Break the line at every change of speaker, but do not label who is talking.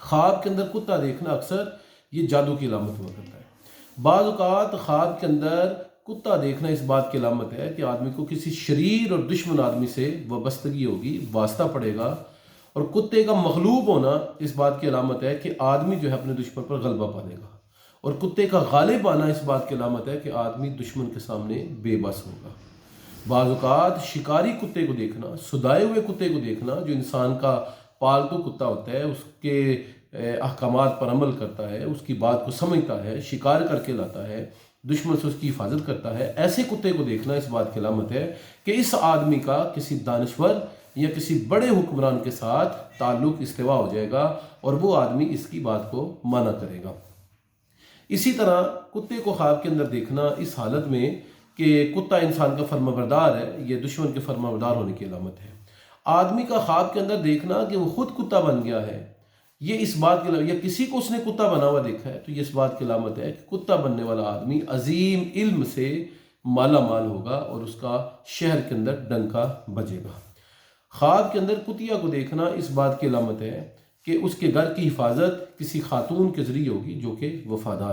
خواب کے اندر کتا دیکھنا اکثر یہ جادو کی علامت ہوا کرتا ہے۔ بعض اوقات خواب کے اندر کتا دیکھنا اس بات کی علامت ہے کہ آدمی کو کسی شریر اور دشمن آدمی سے وابستگی ہوگی، واسطہ پڑے گا، اور کتے کا مغلوب ہونا اس بات کی علامت ہے کہ آدمی جو ہے اپنے دشمن پر غلبہ پا لے گا، اور کتے کا غالب آنا اس بات کی علامت ہے کہ آدمی دشمن کے سامنے بے بس ہوگا۔ بعض اوقات شکاری کتے کو دیکھنا، سدائے ہوئے کتے کو دیکھنا، جو انسان کا پالتو کتا ہوتا ہے، اس کے احکامات پر عمل کرتا ہے، اس کی بات کو سمجھتا ہے، شکار کر کے لاتا ہے، دشمن سے اس کی حفاظت کرتا ہے، ایسے کتے کو دیکھنا اس بات کی علامت ہے کہ اس آدمی کا کسی دانشور یا کسی بڑے حکمران کے ساتھ تعلق استوا ہو جائے گا، اور وہ آدمی اس کی بات کو مانا کرے گا۔ اسی طرح کتے کو خواب کے اندر دیکھنا اس حالت میں کہ کتا انسان کا فرمانبردار ہے، یہ دشمن کے فرمانبردار ہونے کی علامت ہے۔ آدمی کا خواب کے اندر دیکھنا کہ وہ خود کتا بن گیا ہے، یہ اس بات کی، یا کسی کو اس نے کتا بنا ہوا دیکھا ہے، تو یہ اس بات کی علامت ہے کہ کتا بننے والا آدمی عظیم علم سے مالا مال ہوگا اور اس کا شہر کے اندر ڈنکا بجے گا۔ خواب کے اندر کتیا کو دیکھنا اس بات کی علامت ہے کہ اس کے گھر کی حفاظت کسی خاتون کے ذریعے ہوگی جو کہ وفادار